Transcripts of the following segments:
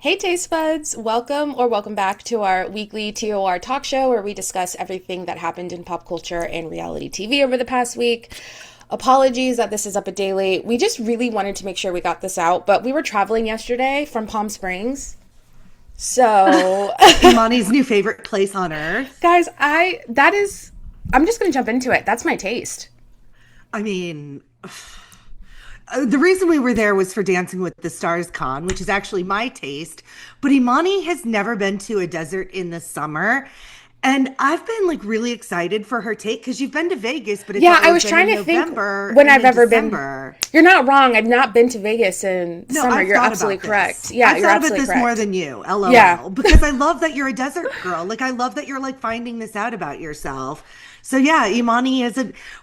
Hey Taste Buds, welcome back to our weekly TOR talk show where we discuss everything that happened in pop culture and reality TV over the past week. Apologies that this is up a day late. We just really wanted to make sure we got this out, but we were traveling yesterday from Palm Springs. So, Imani's new favorite place on earth. guys, I'm just going to jump into it. That's my taste. I mean, the reason we were there was for Dancing with the Stars Con, which is actually my taste. But Imani has never been to a desert in the summer. And I've been like really excited for her take because you've been to Vegas, but it's Yeah, I always was been trying in to think November when and I've in ever been. December. You're not wrong. I've not been to Vegas in No, summer. I've You're thought absolutely about correct. this. Yeah, I've you're thought about absolutely this more correct. than you, Yeah. LOL, because I love that you're a desert girl. Like I love that you're like finding this out about yourself. So yeah, Imani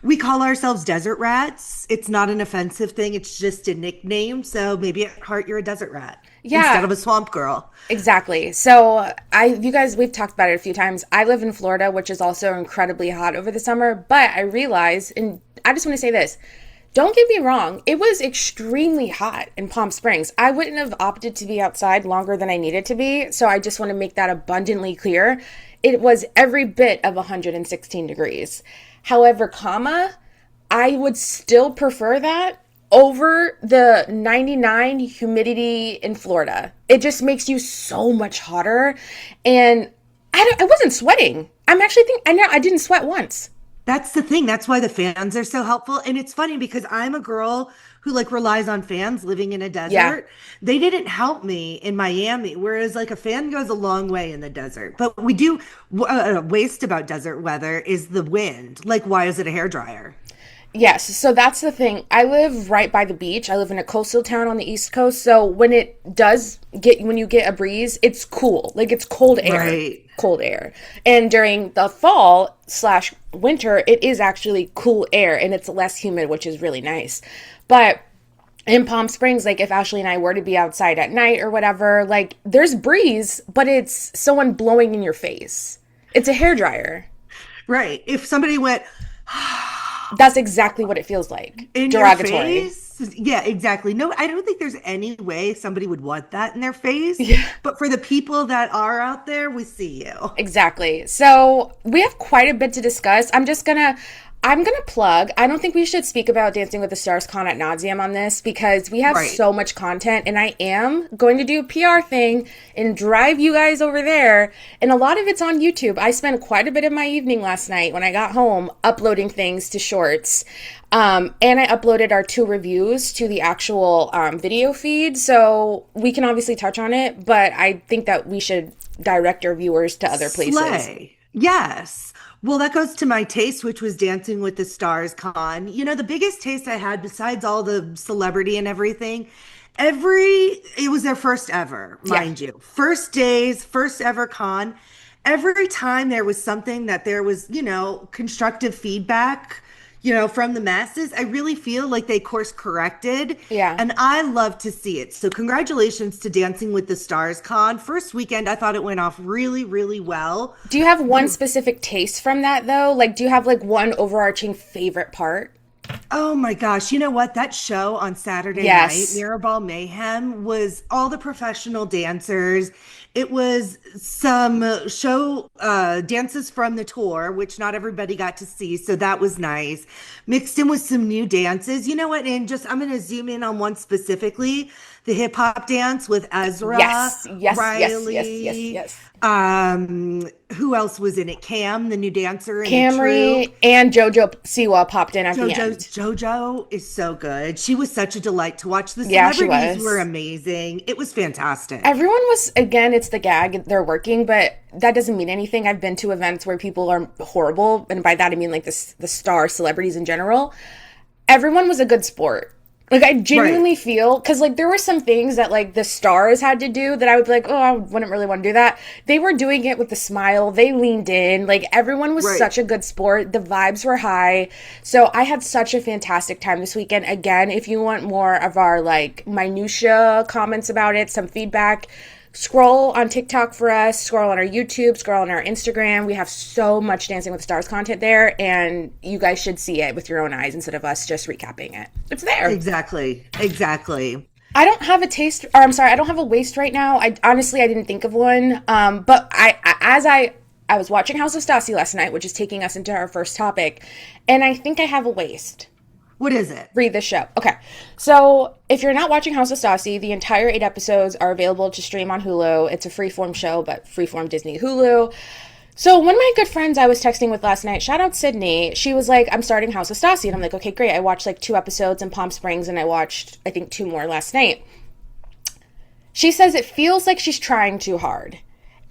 we call ourselves desert rats. It's not an offensive thing. It's just a nickname. So maybe at heart you're a desert rat instead Yeah, of a swamp girl. exactly. So you guys, we've talked about it a few times. I live in Florida, which is also incredibly hot over the summer, but I realize, and I just want to say this, don't get me wrong, it was extremely hot in Palm Springs. I wouldn't have opted to be outside longer than I needed to be, so I just want to make that abundantly clear. It was every bit of 116 degrees. However, I would still prefer that over the 99 humidity in Florida. It just makes you so much hotter. And I wasn't sweating. I'm actually think I know I didn't sweat once. That's the thing. That's why the fans are so helpful. And it's funny because I'm a girl who like relies on fans living in a Yeah. desert. They didn't help me in Miami, whereas like a fan goes a long way in the desert. But we do waste about desert weather is the wind. Like, why is it a hair dryer? Yes, so that's the thing. I live right by the beach. I live in a coastal town on the East Coast. So when you get a breeze, it's cool. Like it's cold air, Right. cold air. And during the fall slash winter, it is actually cool air and it's less humid, which is really nice. But in Palm Springs, like if Ashley and I were to be outside at night or whatever, like there's breeze, but it's someone blowing in your face. It's a hair dryer. Right. If somebody went That's exactly what it feels like. in your Derogatory. face, yeah, exactly. No, I don't think there's any way somebody would want that in their face. Yeah. But for the people that are out there, we see you. Exactly. So we have quite a bit to discuss. I'm gonna plug. I don't think we should speak about Dancing with the Stars con ad nauseum on this because we have Right. so much content, and I am going to do a PR thing and drive you guys over there. And a lot of it's on YouTube. I spent quite a bit of my evening last night when I got home uploading things to Shorts. And I uploaded our two reviews to the actual video feed, so we can obviously touch on it, but I think that we should direct our viewers to other places. Slay. Yes. Well, that goes to my taste, which was Dancing with the Stars con. You know, the biggest taste I had, besides all the celebrity and everything, it was their first ever, Yeah. mind you. First days, first ever con. Every time there was something that there was, constructive feedback, from the masses, I really feel like they course corrected. Yeah. And I love to see it. So congratulations to Dancing with the Stars con. First weekend, I thought it went off really, really well. Do you have one specific taste from that though? Like, do you have like one overarching favorite part? Oh my gosh. You know what? That show on Saturday night, Yes. Mirrorball Mayhem, was all the professional dancers. It was some show dances from the tour, which not everybody got to see. So that was nice. Mixed in with some new dances. You know what? And just, I'm going to zoom in on one specifically, the hip hop dance with Ezra, Yes. Yes. Yes. Yes. Yes. Riley. Yes. Who else was in it? Cam, the new dancer in the Camry troupe. and JoJo Siwa popped in at the Jojo end. Jojo is so good. She was such a delight to watch. The Yeah, she celebrities was. were amazing. It was fantastic. Everyone was, again, it's the gag, they're working, but that doesn't mean anything. I've been to events where people are horrible, and by that I mean like the star celebrities in general. Everyone was a good sport. Like I Right. genuinely feel because like there were some things that like the stars had to do that I would be like, oh, I wouldn't really want to do that. They were doing it with the smile. They leaned in. Like everyone was Right. such a good sport. The vibes were high. So I had such a fantastic time this weekend. Again, if you want more of our like minutia comments about it, some feedback, scroll on TikTok for us, scroll on our YouTube, scroll on our Instagram. We have so much Dancing with the Stars content there, and you guys should see it with your own eyes instead of us just recapping it. It's there. Exactly. Exactly. I don't have a taste, or I'm sorry, I don't have a waist right now. I honestly, I didn't think of one. But I was watching House of Stassi last night, which is taking us into our first topic, and I think I have a waist. What is it? Read this show. Okay. So if you're not watching House of Stassi, the entire 8 episodes are available to stream on Hulu. It's a freeform show, but freeform Disney Hulu. So one of my good friends I was texting with last night, shout out Sydney, she was like, I'm starting House of Stassi. And I'm like, okay, great. I watched like 2 episodes in Palm Springs and I watched, I think, 2 more last night. She says it feels like she's trying too hard.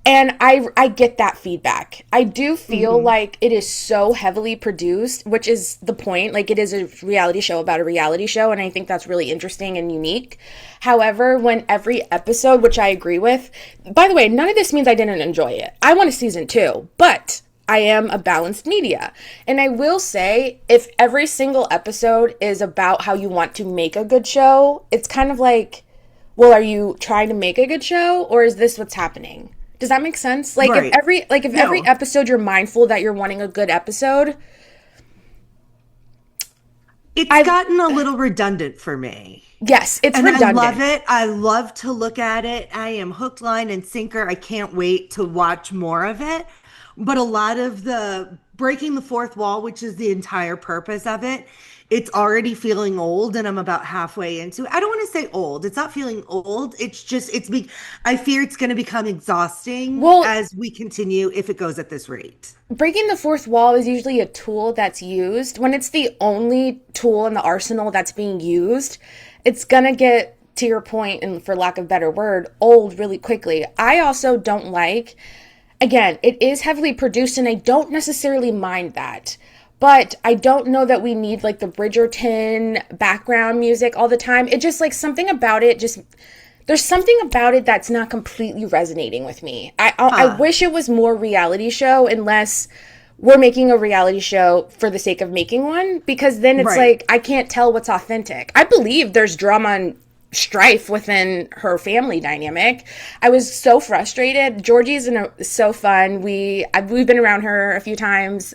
And I get that feedback. I do feel like it is so heavily produced, which is the point. Like, it is a reality show about a reality show, and I think that's really interesting and unique. However, when every episode, which I agree with, by the way, none of this means I didn't enjoy it. I want a season 2, but I am a balanced media. And I will say, if every single episode is about how you want to make a good show, it's kind of like, well, are you trying to make a good show, or is this what's happening? Does that make sense? Like, Right. if every episode you're mindful that you're wanting a good episode, It's I've gotten a little redundant for me. yes, it's And I love redundant. it. I love to look at it. I am hook, line, and sinker. I can't wait to watch more of it. But a lot of the breaking the fourth wall, which is the entire purpose of it, it's already feeling old, and I'm about halfway into it. I don't want to say old. It's not feeling old. It's just, I fear it's going to become exhausting Well, as we continue if it goes at this rate. breaking the fourth wall is usually a tool that's used. When it's the only tool in the arsenal that's being used, it's gonna get, to your point, and for lack of a better word, old really quickly. I also don't like, again, it is heavily produced and I don't necessarily mind that. But I don't know that we need like the Bridgerton background music all the time. It just, like, something about it just, there's something about it that's not completely resonating with me. I wish it was more reality show, unless we're making a reality show for the sake of making one, because then it's Right. like I can't tell what's authentic. I believe there's drama and strife within her family dynamic. I was so frustrated. Georgie's so fun. We've been around her a few times.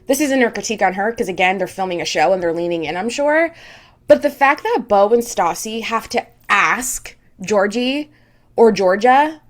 This isn't a critique on her, because again, they're filming a show and they're leaning in, I'm sure. But the fact that Beau and Stassi have to ask Georgie or Georgia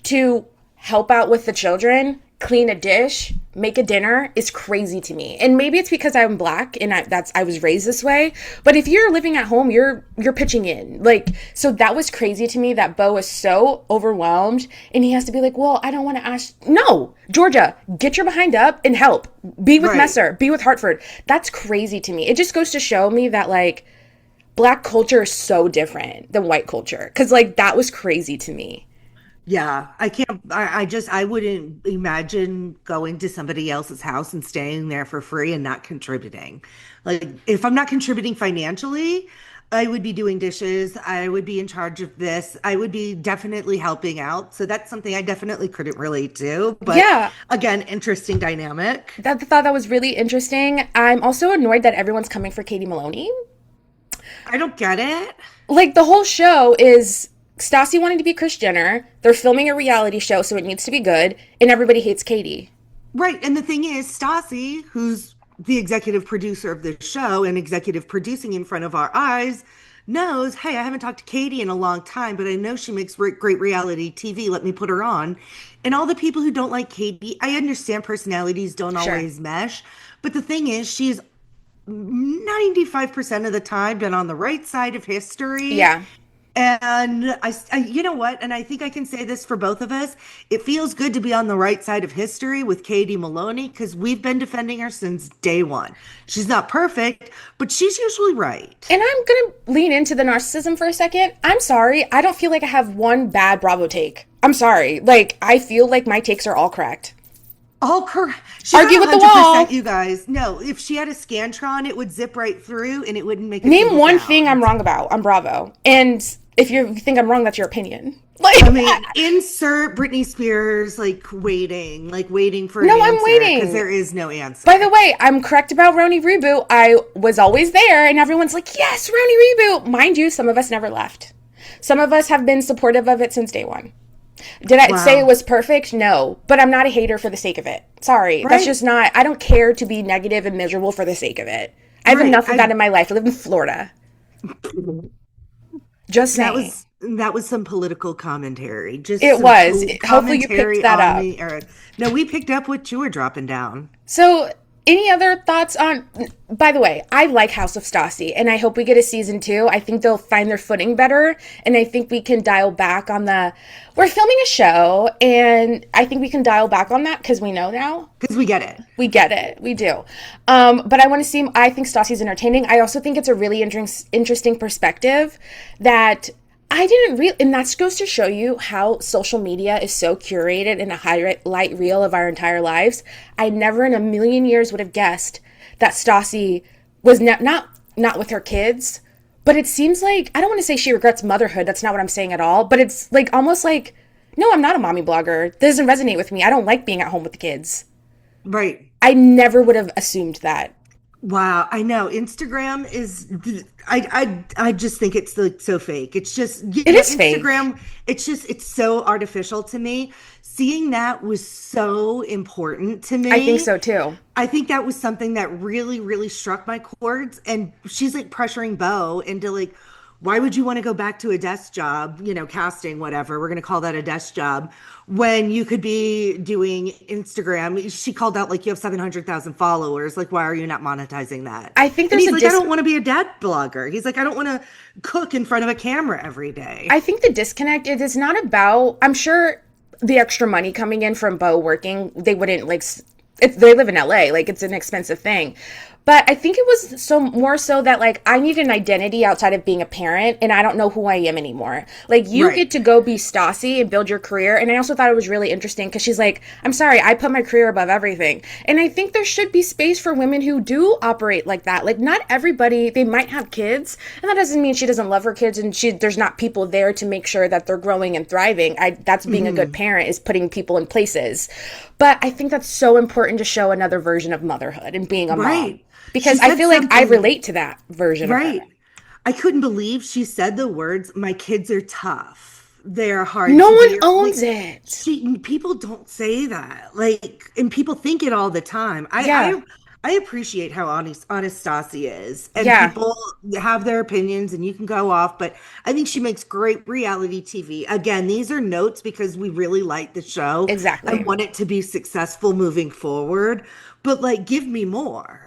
to help out with the children, clean a dish, make a dinner, is crazy to me. And maybe it's because I'm Black and I was raised this way. But if you're living at home, you're pitching in. Like, so that was crazy to me, that Beau is so overwhelmed and he has to be like, well, I don't want to ask. No, Georgia, get your behind up and help. Be with Right. Messer, be with Hartford. That's crazy to me. It just goes to show me that, like, Black culture is so different than white culture. Cause, like, that was crazy to me. Yeah, I can't, I wouldn't imagine going to somebody else's house and staying there for free and not contributing. Like, if I'm not contributing financially, I would be doing dishes. I would be in charge of this. I would be definitely helping out. So that's something I definitely couldn't relate to. But Yeah, again, interesting dynamic. thought that was really interesting. I'm also annoyed that everyone's coming for Katie Maloney. I don't get it. Like, the whole show is Stassi wanting to be Kris Jenner. They're filming a reality show, so it needs to be good, and everybody hates Katie. Right. And the thing is, Stassi, who's the executive producer of the show and executive producing in front of our eyes, knows, hey, I haven't talked to Katie in a long time, but I know she makes great reality TV. Let me put her on. And all the people who don't like Katie, I understand personalities don't Sure. always mesh. But the thing is, she's 95% of the time been on the right side of history. Yeah. And you know what? And I think I can say this for both of us. It feels good to be on the right side of history with Katie Maloney, because we've been defending her since day one. She's not perfect, but she's usually right. And I'm going to lean into the narcissism for a second. I'm sorry. I don't feel like I have one bad Bravo take. I'm sorry. Like, I feel like my takes are all correct. All correct. Argue with the wall. You guys. No, if she had a Scantron, it would zip right through and it wouldn't make a Name single one sound. thing I'm wrong about on Bravo. And if you think I'm wrong, that's your opinion. Like, I mean, insert Britney Spears, like waiting for an No, I'm answer, waiting. because there is no answer. by the way, I'm correct about Roni Reboot. I was always there, and everyone's like, yes, Roni Reboot. Mind you, some of us never left. Some of us have been supportive of it since day one. Did I say Wow. it was perfect? No. But I'm not a hater for the sake of it. Sorry. That's Right. just not, I don't care to be negative and miserable for the sake of it. I have Right. enough of that in my life. I live in Florida. Just That saying. was that was some political commentary. Just It some was. Hopefully you picked commentary that on up. the No, we picked up what you were dropping down. So, any other thoughts on? By the way, I like House of Stassi, and I hope we get a season two. I think they'll find their footing better, and I think we can dial back on the. We're filming a show, and I think we can dial back on that because we know now. Because we get it. We get it. We do. But I want to see. I think Stassi's entertaining. I also think it's a really interesting perspective that I didn't real, and that goes to show you how social media is so curated and a highlight reel of our entire lives. I never in a million years would have guessed that Stassi was not with her kids. But it seems like I don't want to say she regrets motherhood. That's not what I'm saying at all. But it's like almost like, no, I'm not a mommy blogger. This doesn't resonate with me. I don't like being at home with the kids. Right. I never would have assumed that. Wow, I know. Instagram is I just think it's like so fake. It's just It is fake. Instagram, it's so artificial to me. Seeing that was so important to I think me. so too. I think that was something that really, really struck my chords. And she's like pressuring Bo into like, why would you want to go back to a desk job, casting, whatever. We're going to call that a desk job when you could be doing Instagram. She called out like you have 700,000 followers. Like, why are you not monetizing that? I think And there's he's a like, I don't want to be a dad blogger. He's like, I don't want to cook in front of a camera every day. I think the disconnect is not about, I'm sure the extra money coming in from Bo working, they wouldn't like, if they live in LA, like it's an expensive thing. But I think it was so more so that like I need an identity outside of being a parent and I don't know who I am anymore. Like you Right. get to go be Stassi and build your career. And I also thought it was really interesting because she's like, I'm sorry, I put my career above everything. And I think there should be space for women who do operate like that. Like not everybody, they might have kids, and that doesn't mean she doesn't love her kids and there's not people there to make sure that they're growing and thriving. That's being a good parent, is putting people in places. But I think that's so important to show another version of motherhood and being a mom. Right. She Because I said feel like I something, relate to that version of her. right. I couldn't believe she said the words, my kids are tough. They're hard No to one bear. owns Like, it. people don't say that. Like, and people think it all the time. Yeah. I appreciate how honest Stassi is. And Yeah. people have their opinions and you can go off, but I think she makes great reality TV. Again, these are notes because we really like the show and Exactly. want it to be successful moving forward. But like, give me more.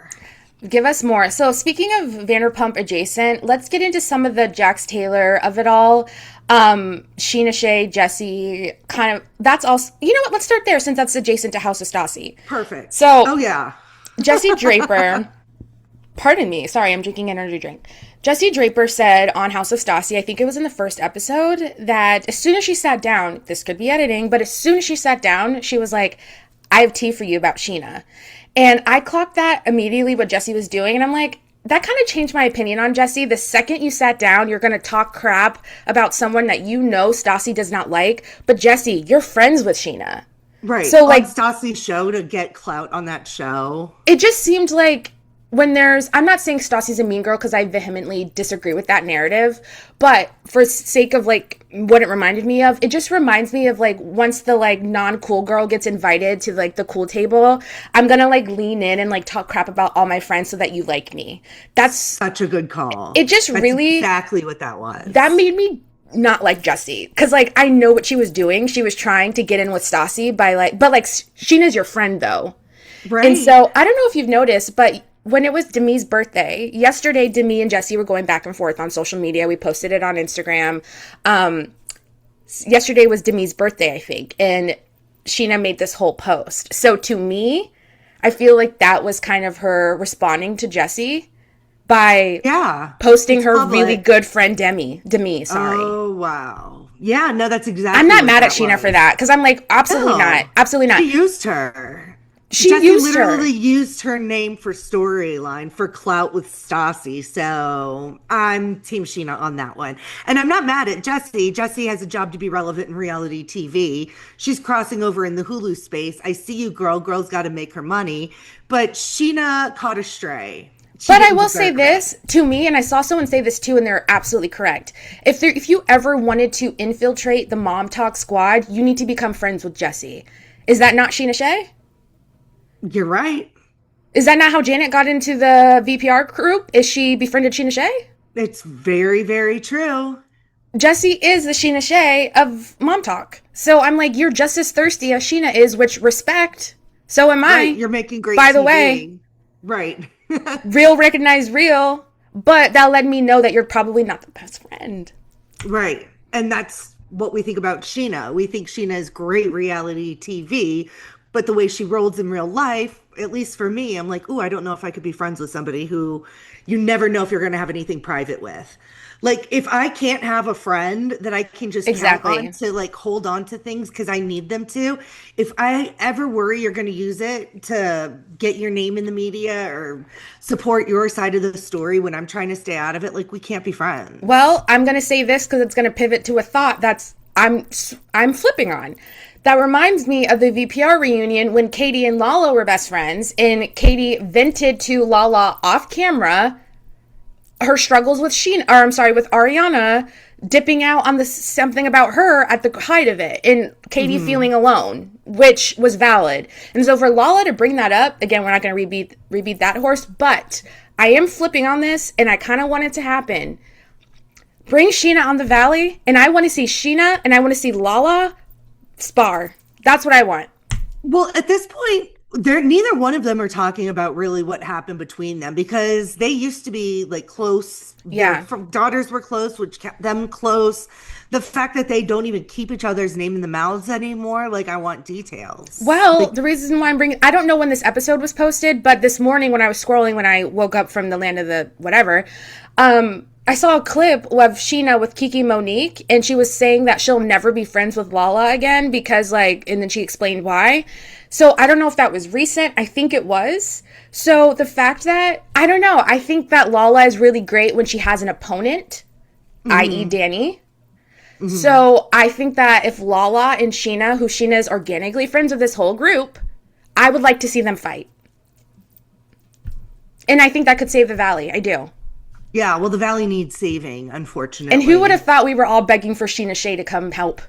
Give us more. So speaking of Vanderpump adjacent, let's get into some of the Jax Taylor of it all. Sheena Shea, Jesse, kind of that's also, you know what, let's start there since that's adjacent to House of Stassi. Perfect. So Oh yeah. Jesse Draper, pardon me, sorry, I'm drinking energy drink. Jesse Draper said on House of Stassi, I think it was in the first episode, that as soon as she sat down, this could be editing, but as soon as she sat down, she was like, I have tea for you about Sheena. And I clocked that immediately what Jesse was doing, and I'm like, that kind of changed my opinion on Jesse. The second you sat down, you're going to talk crap about someone that you know Stassi does not like, but Jesse, you're friends with Sheena. Right. So, On like, Stassi's show to get clout on that show. it just seemed like when there's, I'm not saying Stassi's a mean girl because I vehemently disagree with that narrative, but for sake of like what it reminded me of, it just reminds me of like once the like non-cool girl gets invited to like the cool table, I'm gonna like lean in and like talk crap about all my friends so that you like me. That's, Such a good call. it just That's really, exactly what that was. that made me not like Jessie, because like I know what she was doing. She was trying to get in with Stassi by like, but like Sheena's your friend though. And Right. so I don't know if you've noticed, but when it was Demi's birthday, yesterday, Demi and Jesse were going back and forth on social media. We posted it on Instagram. Yesterday was Demi's birthday, I think, and Sheena made this whole post. So to me, I feel like that was kind of her responding to Jesse by Yeah. posting It's her public. really good friend Demi, sorry. Oh wow. Yeah, no, that's exactly I'm not what mad at that Sheena was. for that, because I'm like, absolutely No. not. Absolutely not. She used her. She Jesse used her. literally used her name for storyline for clout with Stassi. So I'm Team Sheena on that one. And I'm not mad at Jesse. Jesse has a job to be relevant in reality TV. She's crossing over in the Hulu space. I see you, girl. Girl's got to make her money. But Sheena caught a stray. She But I didn't will say deserve this to me, and I saw someone say this too, and they're absolutely correct. If you ever wanted to infiltrate the Mom Talk squad, you need to become friends with Jesse. Is that not Sheena Shea? it. You're right. Is that not how Janet got into the VPR group? Is she befriended Sheena Shea? It's very, very true. Jesse is the Sheena Shea of Mom Talk. So I'm like, you're just as thirsty as Sheena is, which respect. So am Right. I. You're making great By the way, TV. Right. real recognize real, but that let me know that you're probably not the best friend. Right. And that's what we think about Sheena. We think Sheena is great reality TV, but the way she rolls in real life, at least for me, I'm like, ooh, I don't know if I could be friends with somebody who you never know if you're going to have anything private with. Like, if I can't have a friend that I can just count on Exactly. to like hold on to things because I need them to, if I ever worry you're going to use it to get your name in the media or support your side of the story when I'm trying to stay out of it, like, we can't be friends. Well, I'm going to say this because it's going to pivot to a thought that's I'm flipping on. That reminds me of the VPR reunion when Katie and Lala were best friends, and Katie vented to Lala off camera her struggles with with Ariana dipping out on the something about her at the height of it, and Katie feeling alone, which was valid. And so for Lala to bring that up again, we're not going to rebeat that horse, but I am flipping on this, and I kind of want it to happen. Bring Sheena on the Valley, and I want to see Sheena and I want to see Lala spar. That's what I want. Well, at this point, they're neither one of them are talking about really what happened between them because they used to be like close. Yeah. Their daughters were close, which kept them close. The fact that they don't even keep each other's name in the mouths anymore, like I want details. Well, the reason why I'm bringing, I don't know when this episode was posted, but this morning when I was scrolling, when I woke up from the land of the whatever, I saw a clip of Sheena with Kiki Monique, and she was saying that she'll never be friends with Lala again because, like, and then she explained why. So I don't know if that was recent. I think it was. So the fact that, I don't know, I think that Lala is really great when she has an opponent, i.e. Danny. So I think that if Lala and Sheena, who Sheena is organically friends with this whole group, I would like to see them fight. And I think that could save the Valley. I do. Yeah, well, the Valley needs saving, unfortunately. And who would have thought we were all begging for Sheena Shea to come help?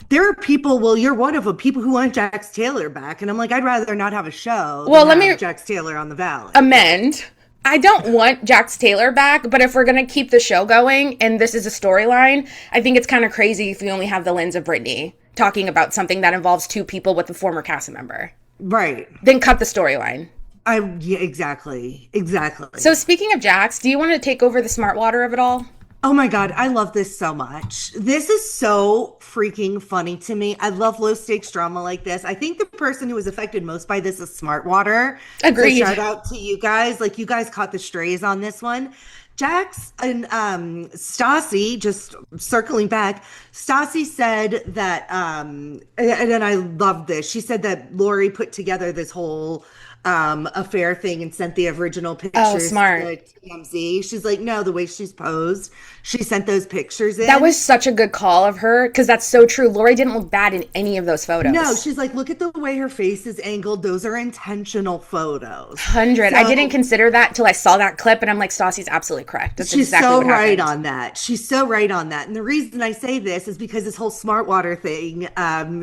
There are people, well, you're one of them, people who want Jax Taylor back. And I'm like, I'd rather not have a show Well, than let have me Jax Taylor on the Valley. amend. I don't want Jax Taylor back, but if we're going to keep the show going and this is a storyline, I think it's kind of crazy if we only have the lens of Brittany talking about something that involves two people with a former cast member. Right. Then cut the storyline. Yeah, exactly. Exactly. So speaking of Jax, do you want to take over the smart water of it all? Oh my God, I love this so much. This is so freaking funny to me. I love low stakes drama like this. I think the person who was affected most by this is Smart Water. Agreed. So shout out to you guys. Like, you guys caught the strays on this one. Jax and Stassi, just circling back, Stassi said that, and I love this. She said that Lori put together this whole affair thing and sent the original pictures smart. to TMZ. She's like, no, the way she's posed, she sent those pictures in. That was such a good call of her because that's so true. Lori didn't look bad in any of those photos. No, she's like, look at the way her face is angled. Those are intentional photos. 100. I didn't consider that till I saw that clip, and I'm like, Stassi's absolutely correct. That's She's exactly so what right happened. on that. She's so right on that. And the reason I say this is because this whole smart water thing,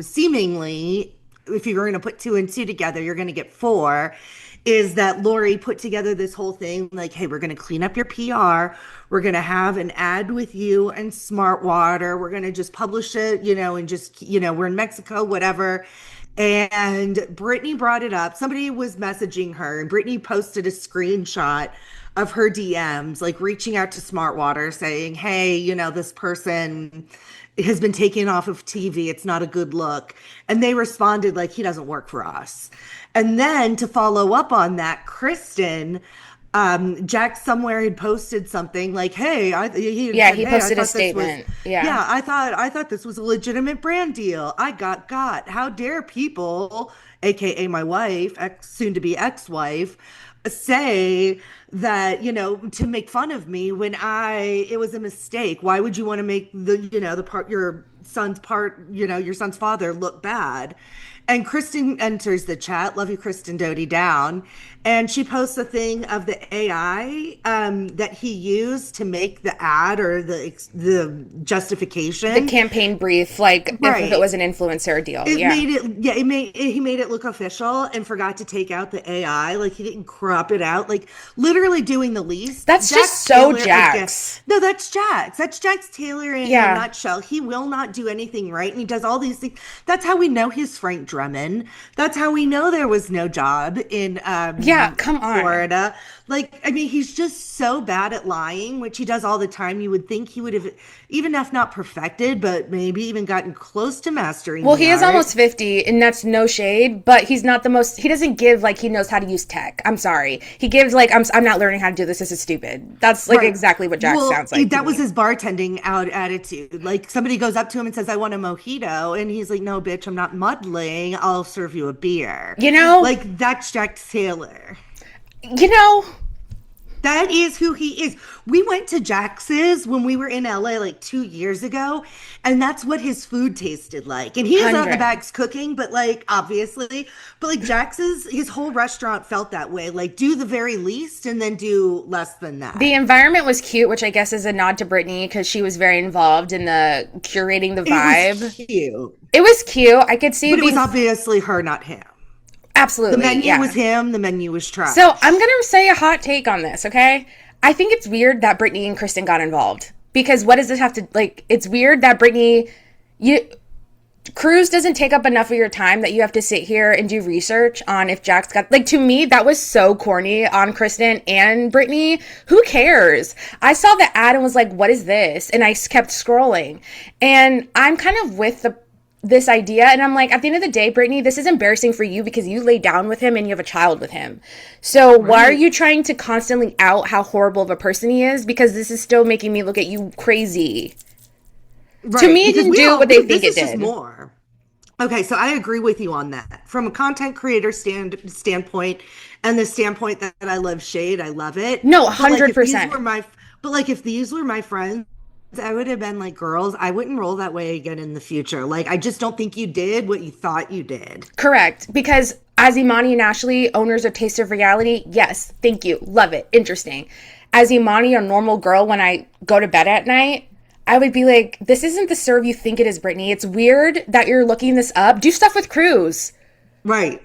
seemingly, if you're going to put two and two together, you're going to get four. Is that Lori put together this whole thing like, hey, we're going to clean up your PR. We're going to have an ad with you and Smart Water. We're going to just publish it, and just, we're in Mexico, whatever. And Brittany brought it up. Somebody was messaging her, and Brittany posted a screenshot of her DMs, like reaching out to Smart Water saying, hey, this person has been taken off of TV. It's not a good look. And they responded like, he doesn't work for us. And then to follow up on that, Kristen, Jax somewhere had posted something like, hey, he posted a statement. I thought this was a legitimate brand deal. I got. How dare people, aka my wife, soon to be ex-wife, say that, to make fun of me when it was a mistake. Why would you want to make your son's father look bad? And Kristen enters the chat. Love you, Kristen Doty down. And she posts a thing of the AI that he used to make the ad or the justification. The campaign brief, like Right. if it was an influencer deal. He made it look official and forgot to take out the AI. Like, he didn't crop it out. Like, literally literally doing the least. That's Jax just so Taylor, Jax. No, that's Jax. That's Jax Taylor in a nutshell. He will not do anything right, and he does all these things. That's how we know he's Frank Drummond. That's how we know there was no job in come on. Florida. Like, I mean, he's just so bad at lying, which he does all the time. You would think he would have, even if not perfected, but maybe even gotten close to mastering. Well, he is almost 50, and that's no shade, but he's not the most, he doesn't give like he knows how to use tech. I'm sorry. He gives like, I'm not learning how to do this. This is stupid. That's like exactly what Jax sounds like. That was his bartending out attitude. Like, somebody goes up to him and says, I want a mojito. And he's like, no, bitch, I'm not muddling. I'll serve you a beer. You know? Like, that's Jax Taylor. You know, that is who he is. We went to Jax's when we were in LA like 2 years ago, and that's what his food tasted like. And he is out in the bags cooking, but like, obviously, but like Jax's, his whole restaurant felt that way. Like, do the very least and then do less than that. The environment was cute, which I guess is a nod to Brittany because she was very involved in the curating the vibe. It was cute. I could see but it was obviously her, not him. Absolutely. The menu was him. The menu was trash. So I'm going to say a hot take on this, okay? I think it's weird that Brittany and Kristen got involved. Because what does this have to, like, it's weird that Brittany, Cruz doesn't take up enough of your time that you have to sit here and do research on if Jax got, like, to me, that was so corny on Kristen and Brittany. Who cares? I saw the ad and was like, what is this? And I kept scrolling. And I'm kind of with this idea, and I'm like, at the end of the day, Brittany, this is embarrassing for you because you lay down with him and you have a child with him. So why are you trying to constantly out how horrible of a person he is? Because this is still making me look at you crazy. To me, it didn't do what they think it did. More. Okay, so I agree with you on that. From a content creator standpoint, and the standpoint that I love shade, I love it. No, 100%. But like, if these were my friends, I would have been like, girls, I wouldn't roll that way again in the future. Like, I just don't think you did what you thought you did. Correct. Because as Imani and Ashley, owners of Taste of Reality, yes, thank you. Love it. Interesting. As Imani, a normal girl, when I go to bed at night, I would be like, this isn't the serve you think it is, Brittany. It's weird that you're looking this up. Do stuff with Cruz. Right.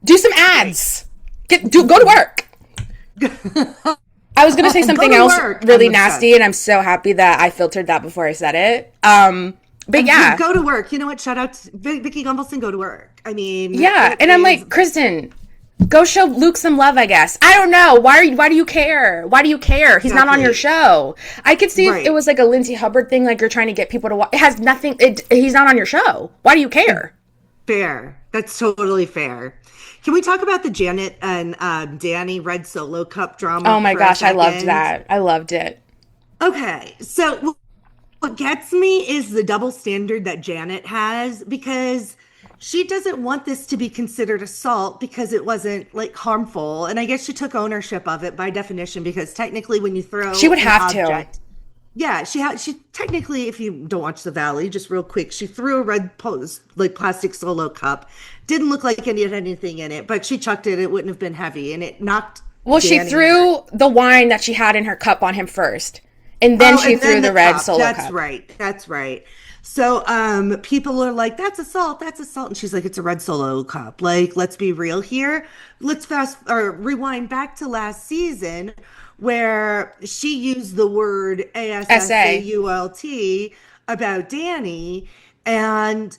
Do some ads. Go to work. I was going to say something else really nasty, and I'm so happy that I filtered that before I said it. But yeah. Go to work. You know what? Shout out to Vicky Gumbelson, go to work. I mean. Yeah, and I'm like, Kristen, go show Luke some love, I guess. I don't know. Why do you care? Why do you care? He's not on your show. I could see if it was like a Lindsay Hubbard thing, like you're trying to get people to watch. It has nothing. He's not on your show. Why do you care? Fair. That's totally fair. Can we talk about the Janet and Danny Red Solo Cup drama? Oh my gosh, I loved that. I loved it. Okay, so what gets me is the double standard that Janet has, because she doesn't want this to be considered assault because it wasn't like harmful. And I guess she took ownership of it by definition, because technically when you throw she would have to. Yeah, she technically, if you don't watch The Valley, just real quick, she threw a red plastic Solo cup. Didn't look like it had anything in it, but she chucked it. It wouldn't have been heavy, and it knocked. Well, she threw the wine that she had in her cup on him first, and then she threw the red Solo cup. That's right. So people are like, that's assault. And she's like, it's a red Solo cup. Like, let's be real here. Let's rewind back to last season, where she used the word ASSAULT about Danny. And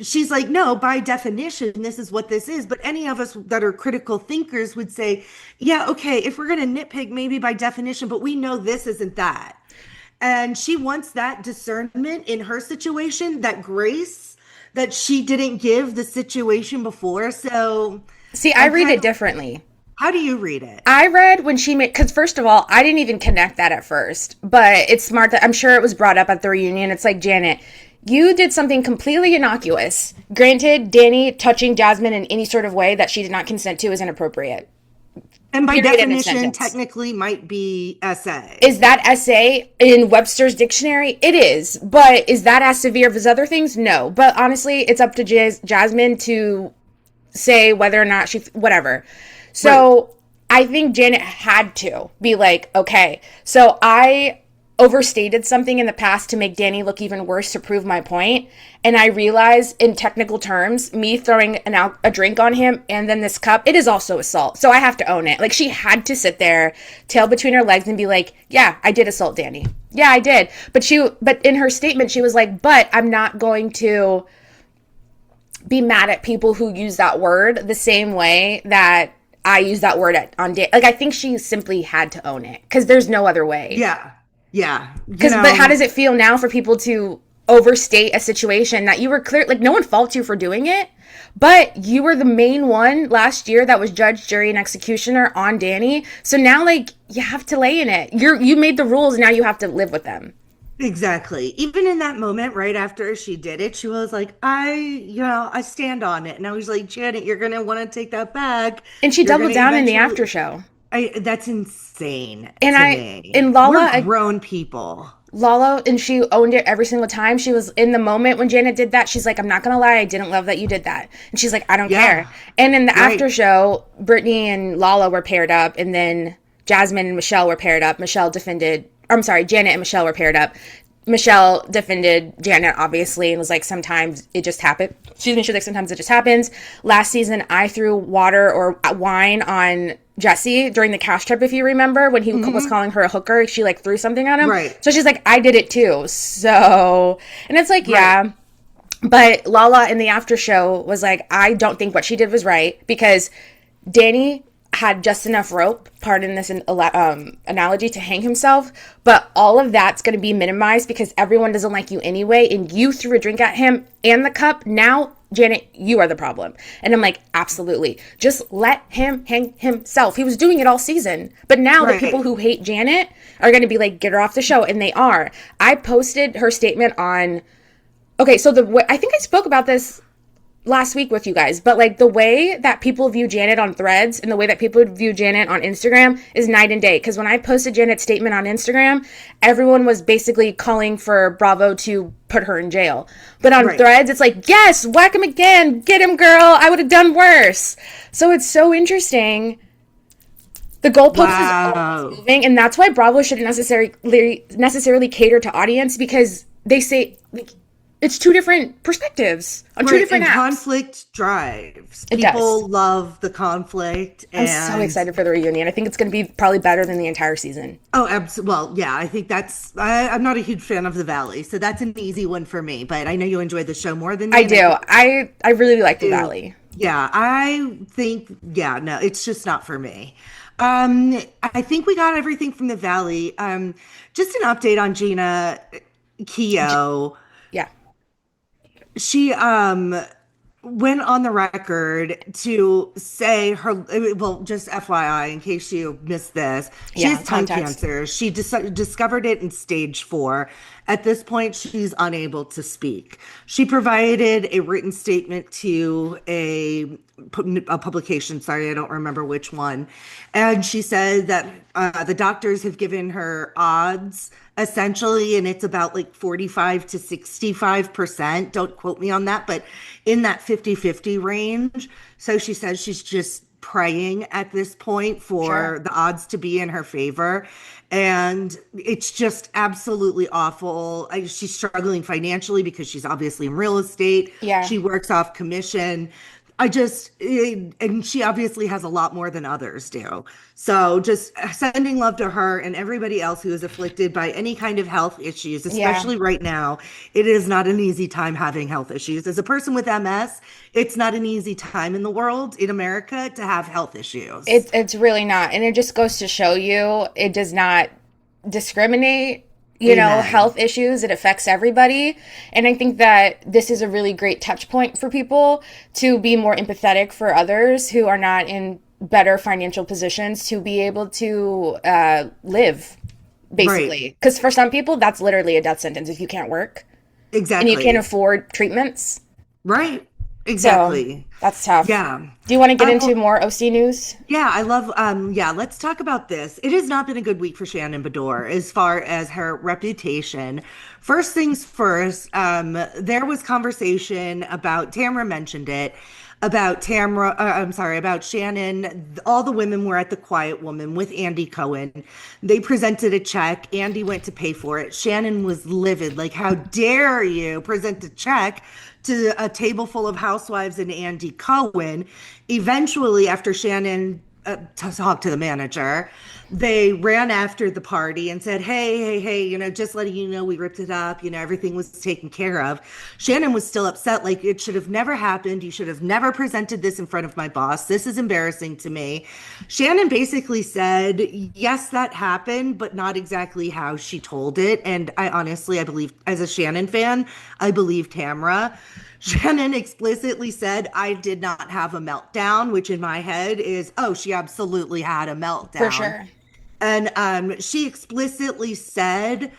she's like, no, by definition, this is what this is. But any of us that are critical thinkers would say, yeah, okay, if we're going to nitpick, maybe by definition, but we know this isn't that. And she wants that discernment in her situation, that grace that she didn't give the situation before. So, see, I read it differently. How do you read it? I read when she made, because first of all, I didn't even connect that at first, but it's smart that I'm sure it was brought up at the reunion. It's like, Janet, you did something completely innocuous. Granted, Danny touching Jasmine in any sort of way that she did not consent to is inappropriate. And by definition, technically might be SA. Is that SA in Webster's dictionary? It is. But is that as severe as other things? No. But honestly, it's up to Jasmine to say whether or not she, whatever. So I think Janet had to be like, okay. So I overstated something in the past to make Danny look even worse to prove my point. And I realized in technical terms, me throwing a drink on him and then this cup, it is also assault. So I have to own it. Like, she had to sit there, tail between her legs, and be like, yeah, I did assault Danny. Yeah, I did. But in her statement, she was like, but I'm not going to be mad at people who use that word the same way that I use that word on Danny. Like, I think she simply had to own it because there's no other way. Yeah. Yeah. But how does it feel now for people to overstate a situation that you were clear, like, no one faults you for doing it, but you were the main one last year that was judge, jury, and executioner on Danny. So now, like, you have to lay in it. You made the rules, now you have to live with them. Exactly. Even in that moment, right after she did it, she was like, I stand on it. And I was like, Janet, you're going to want to take that back. And she doubled down in the after show. That's insane and to me. And Lala, we're grown people. Lala, and she owned it every single time. She was in the moment when Janet did that. She's like, I'm not going to lie. I didn't love that you did that. And she's like, I don't care. And in the after show, Brittany and Lala were paired up. And then Jasmine and Michelle were paired up. Janet and Michelle were paired up. Michelle defended Janet, obviously, and was like, sometimes it just happened. Excuse me, she's like, sometimes it just happens. Last season, I threw water or wine on Jesse during the cash trip, if you remember, when he was calling her a hooker. She, like, threw something on him. Right. So she's like, I did it too. So, and it's like, yeah. But Lala in the after show was like, I don't think what she did was right because Danny had just enough rope, pardon this analogy, to hang himself, but all of that's going to be minimized because everyone doesn't like you anyway, and you threw a drink at him and the cup. Now, Janet, you are the problem. And I'm like, absolutely. Just let him hang himself. He was doing it all season. But now the people who hate Janet are going to be like, get her off the show, and they are. I posted her statement on... Okay, so I think I spoke about this last week with you guys, but like the way that people view Janet on Threads and the way that people view Janet on Instagram is night and day. Because when I posted Janet's statement on Instagram, everyone was basically calling for Bravo to put her in jail. But on Threads, it's like, yes, whack him again, get him, girl. I would have done worse. So it's so interesting. The goalpost is always moving, and that's why Bravo shouldn't necessarily cater to audience, because they say, like, it's two different perspectives on two different apps. Conflict drives. People love the conflict. I'm so excited for the reunion. I think it's going to be probably better than the entire season. Oh, absolutely. Well, yeah, I think I'm not a huge fan of the Valley, so that's an easy one for me. But I know you enjoyed the show more than me. I do. I really like the Valley. Yeah, I think, no, it's just not for me. I think we got everything from the Valley. Just an update on Jeana Keough. Yeah. She went on the record to say just FYI, in case you missed this, she has tongue cancer. She discovered it in stage 4. At this point, she's unable to speak. She provided a written statement to a publication, sorry, I don't remember which one. And she said that the doctors have given her odds, essentially, and it's about like 45 to 65%. Don't quote me on that, but in that 50-50 range. So she says she's just praying at this point for the odds to be in her favor. And it's just absolutely awful. She's struggling financially because she's obviously in real estate. Yeah. She works off commission. And she obviously has a lot more than others do. So just sending love to her and everybody else who is afflicted by any kind of health issues, especially right now. It is not an easy time having health issues. As a person with MS, it's not an easy time in the world, in America, to have health issues. It's really not. And it just goes to show you, it does not discriminate. You know, health issues, it affects everybody. And I think that this is a really great touch point for people to be more empathetic for others who are not in better financial positions to be able to live, basically. Because for some people, that's literally a death sentence if you can't work. Exactly. And you can't afford treatments. Right. Exactly. So, that's tough. Yeah. Do you want to get into more OC news? Yeah, I love let's talk about this. It has not been a good week for Shannon Beador as far as her reputation. First things first, there was conversation about Tamra mentioned it about Shannon. All the women were at the Quiet Woman with Andy Cohen. They presented a check. Andy went to pay for it. Shannon was livid. Like, how dare you present a check to a table full of housewives and Andy Cohen? Eventually, after Shannon talked to the manager, they ran after the party and said, hey, just letting you know, we ripped it up. Everything was taken care of. Shannon was still upset. Like, it should have never happened. You should have never presented this in front of my boss. This is embarrassing to me. Shannon basically said, yes, that happened, but not exactly how she told it. And I believe, as a Shannon fan, I believe Tamra. Shannon explicitly said, I did not have a meltdown, which in my head is, oh, she absolutely had a meltdown. For sure. And she explicitly said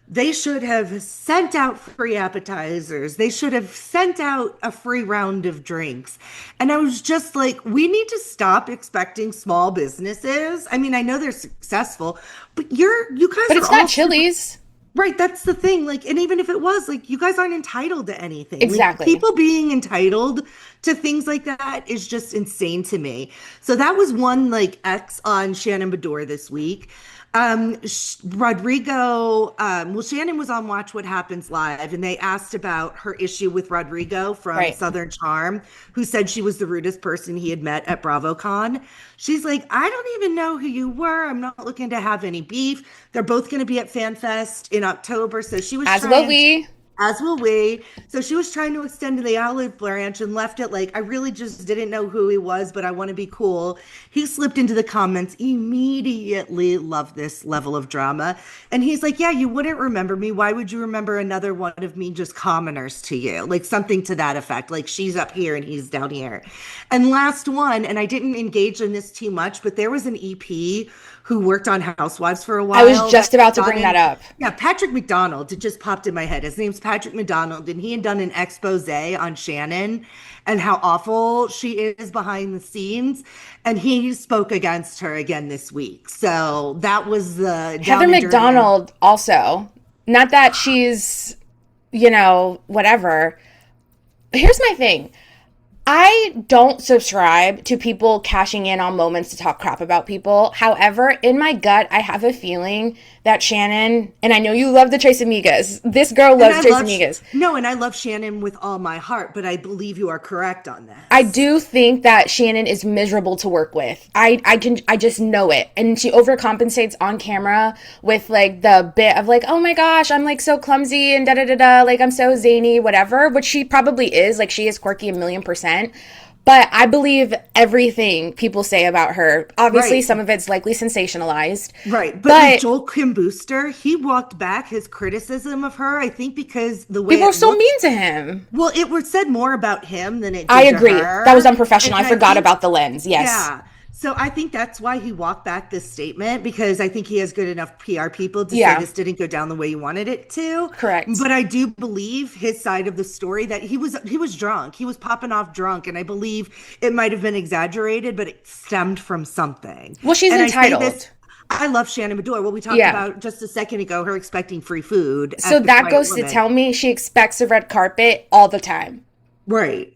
they should have sent out free appetizers. They should have sent out a free round of drinks. And I was just like, we need to stop expecting small businesses. I mean, I know they're successful, but you guys But it's not Chili's. Right, that's the thing. Like, and even if it was, like, you guys aren't entitled to anything. Exactly. Like, people being entitled to things like that is just insane to me. So that was one, like, X on Shannon Beador this week. Rodrigo, Shannon was on Watch What Happens Live, and they asked about her issue with Rodrigo from Southern Charm, who said she was the rudest person he had met at BravoCon. She's like, I don't even know who you were. I'm not looking to have any beef. They're both going to be at FanFest in October. So she was As will we. So she was trying to extend the olive branch and left it like, I really just didn't know who he was, but I want to be cool. He slipped into the comments, immediately loved this level of drama. And he's like, yeah, you wouldn't remember me. Why would you remember another one of me just commoners to you? Like something to that effect. Like she's up here and he's down here. And last one, and I didn't engage in this too much, but there was an EP who worked on Housewives for a while. I was just about to bring that up. Yeah, Patrick McDonald. It just popped in my head. His name's Patrick McDonald, and he had done an expose on Shannon and how awful she is behind the scenes. And he spoke against her again this week. So that was the Heather McDonald also. Not that she's, whatever. Here's my thing. I don't subscribe to people cashing in on moments to talk crap about people. However, in my gut, I have a feeling that Shannon, and I know you love the Tres Amigas. This girl loves Tres Amigas. No, and I love Shannon with all my heart, but I believe you are correct on that. I do think that Shannon is miserable to work with. I just know it. And she overcompensates on camera with like the bit of like, oh my gosh, I'm like so clumsy and da-da-da-da, like I'm so zany, whatever, which she probably is. Like she is quirky 1,000,000%. But I believe everything people say about her. Obviously, some of it's likely sensationalized. Right. But Joel Kim Booster, he walked back his criticism of her, I think, because the way people were so mean to him. Well, it was said more about him than it did I agree. To her. That was unprofessional. I forgot about the lens. Yes. Yeah. So I think that's why he walked back this statement, because I think he has good enough PR people to say this didn't go down the way you wanted it to. Correct. But I do believe his side of the story, that he was drunk. He was popping off drunk. And I believe it might have been exaggerated, but it stemmed from something. Well, she's entitled. I love Shannon Beador. Well, we talked about just a second ago, her expecting free food. So that goes to tell me she expects a red carpet all the time. Right.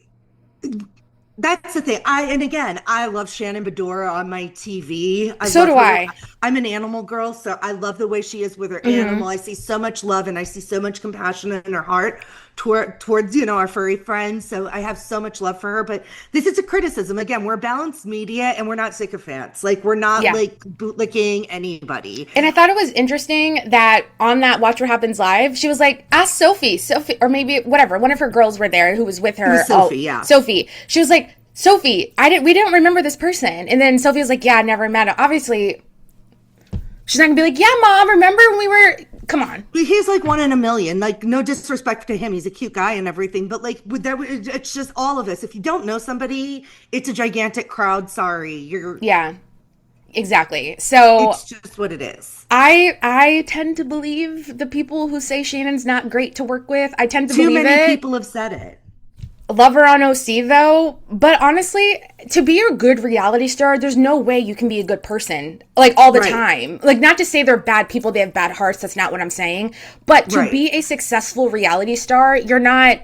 That's the thing. I love Shannon Beador on my TV. So do I. I'm an animal girl, so I love the way she is with her animal. I see so much love and I see so much compassion in her heart towards our furry friends. So I have so much love for her. But this is a criticism. Again, we're balanced media and we're not sycophants. Like we're not like bootlicking anybody. And I thought it was interesting that on that Watch What Happens Live, she was like, ask Sophie, or maybe whatever. One of her girls were there who was with her. It was Sophie, Sophie. She was like, Sophie, we didn't remember this person. And then Sophie was like, yeah, I never met him. Obviously, she's not gonna be like, yeah, Mom, remember when we were, come on. He's like one in a million. Like, no disrespect to him. He's a cute guy and everything. But like, it's just all of us. If you don't know somebody, it's a gigantic crowd. Sorry. Yeah, exactly. So it's just what it is. I tend to believe the people who say Shannon's not great to work with. I tend to believe it. Too many people have said it. Love her on OC though, but honestly, to be a good reality star, there's no way you can be a good person like all the Right. time. Like, not to say they're bad people, they have bad hearts, that's not what I'm saying. But to Right. be a successful reality star, you're not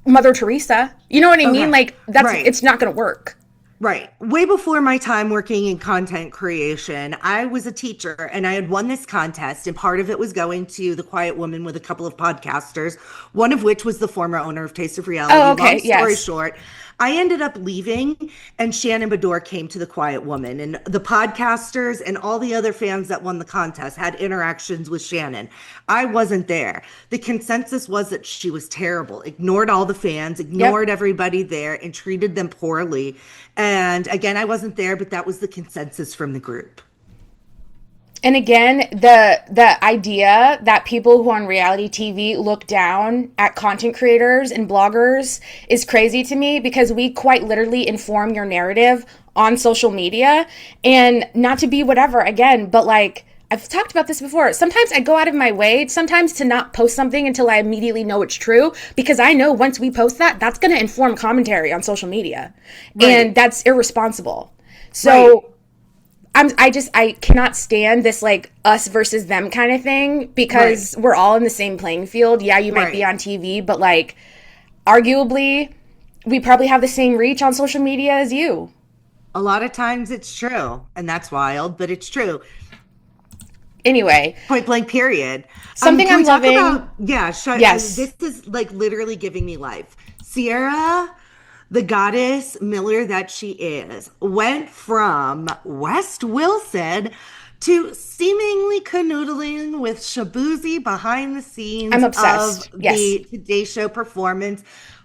Mother Teresa. You know what I mean? Okay. Like, that's Right. it's not going to work. Right. Way before my time working in content creation, I was a teacher and I had won this contest, and part of it was going to the Quiet Woman with a couple of podcasters, one of which was the former owner of Taste of Oh, Reality. Long okay. story Yes. short, I ended up leaving, and Shannon Beador came to the Quiet Woman, and the podcasters and all the other fans that won the contest had interactions with Shannon. I wasn't there. The consensus was that she was terrible, ignored all the fans, Yep. ignored everybody there, and treated them poorly. And again, I wasn't there, but that was the consensus from the group. And again, the idea that people who on reality TV look down at content creators and bloggers is crazy to me, because we quite literally inform your narrative on social media. And not to be whatever again, but like, I've talked about this before. Sometimes I go out of my way sometimes to not post something until I immediately know it's true, because I know once we post that, that's going to inform commentary on social media. Right. And that's irresponsible. So Right. I cannot stand this like us versus them kind of thing, because we're all in the same playing field. Yeah, you might be Right. on TV, but like arguably we probably have the same reach on social media as you. A lot of times it's true, and that's wild, but it's true. Anyway, Point blank, period. something Can I'm we talk loving. about, yeah, Yes. this is like literally giving me life. Ciara, the goddess Miller that she is, went from West Wilson to seemingly canoodling with Shabuzzy behind the scenes I'm obsessed. of Yes. the Today Show performance.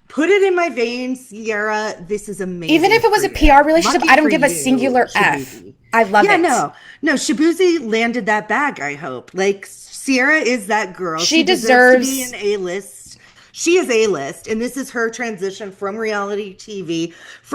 Put it in my veins, Ciara. This is amazing. Even if it was for a you. PR relationship, Lucky I don't for give a you, singular F. Shabuzzy. I love Yeah, it. no, Shabuzzy landed that bag, I hope. Like, Ciara is that girl. She deserves to be deserves an A-list. She is A-list, and this is her transition from reality TV.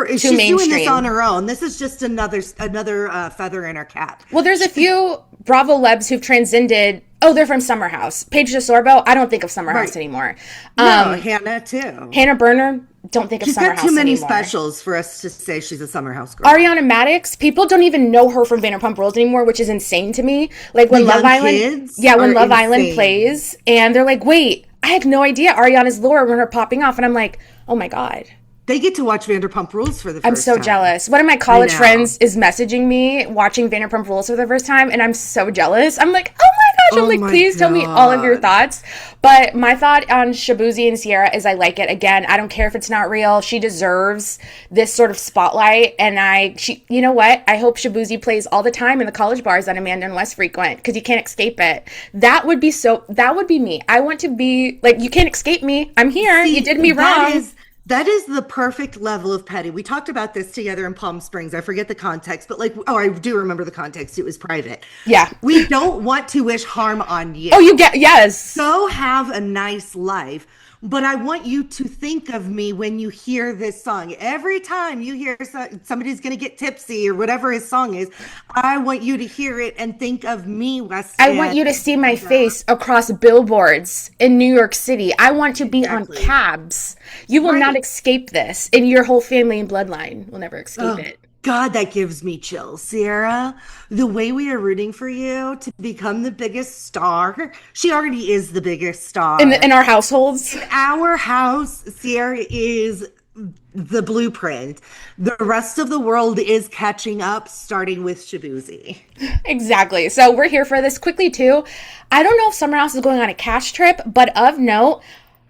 She's doing this on mainstream. her own. This is just another feather in her cap. Well, there's a few Bravo Lebs who've transcended. Oh, they're from Summer House. Paige DeSorbo, I don't think of Summer House Right. anymore. No, Hannah too. Hannah Berner, don't think of She's Summer got House too many anymore. specials for us to say she's a Summer House girl. Ariana Madix, people don't even know her from Vanderpump Rules anymore, which is insane to me. Like when The Love young Island, kids yeah, when are Love Island insane. plays, and they're like, "Wait, I had no idea Ariana's lore when her popping off," and I'm like, "Oh my god." They get to watch Vanderpump Rules for the 1st I'm so time. jealous. One of my college know. friends is messaging me watching Vanderpump Rules for the first time, and I'm so jealous. I'm like, oh my gosh. I'm Oh like, my please tell me all of your God. thoughts. But my thought on Shabuzzy and Ciara is I like it. Again, I don't care if it's not real. She deserves this sort of spotlight. And you know what? I hope Shabuzzy plays all the time in the college bars that Amanda and Wes frequent, because you can't escape it. That would be me. I want to be like, you can't escape me. I'm here. See, you did me wrong. That is the perfect level of petty. We talked about this together in Palm Springs. I forget the context, but I do remember the context. It was private. Yeah. We don't want to wish harm on you. Oh, yes. So have a nice life. But I want you to think of me when you hear this song. Every time you hear somebody's going to get tipsy or whatever his song is, I want you to hear it and think of me, Weston. I want you to see my face across billboards in New York City. I want to be Exactly. on cabs. You will not escape this, and your whole family and bloodline will never escape it. God, that gives me chills, Ciara. The way we are rooting for you to become the biggest star. She already is the biggest star. In our households. Our house, Ciara is the blueprint. The rest of the world is catching up, starting with Shabuzzy. Exactly. So we're here for this quickly, too. I don't know if Summer House is going on a cash trip, but of note,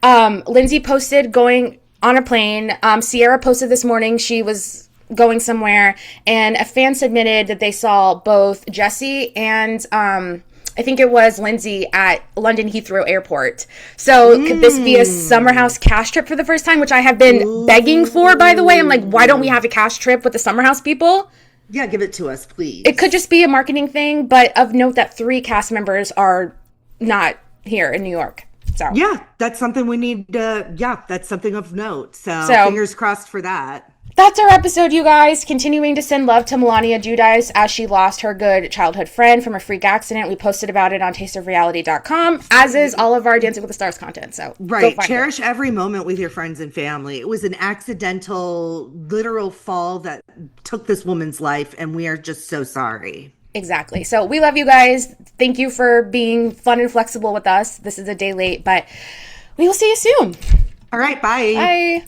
Lindsay posted going on a plane. Ciara posted this morning she was going somewhere, and a fan submitted that they saw both Jesse and I think it was Lindsay at London Heathrow Airport. So could this be a Summer House cash trip for the first time, which I have been begging for, by the way? I'm like, why don't we have a cash trip with the Summer House people? Yeah, give it to us, please. It could just be a marketing thing, but of note that 3 cast members are not here in New York. So Yeah, that's something we need to, that's something of note. So So- fingers crossed for that. That's our episode, you guys. Continuing to send love to Melania Giudice as she lost her good childhood friend from a freak accident. We posted about it on tasteofreality.com, as is all of our Dancing with the Stars content. So right. Cherish every moment with your friends and family. It was an accidental, literal fall that took this woman's life, and we are just so sorry. Exactly. So we love you guys. Thank you for being fun and flexible with us. This is a day late, but we will see you soon. All right. Bye. Bye.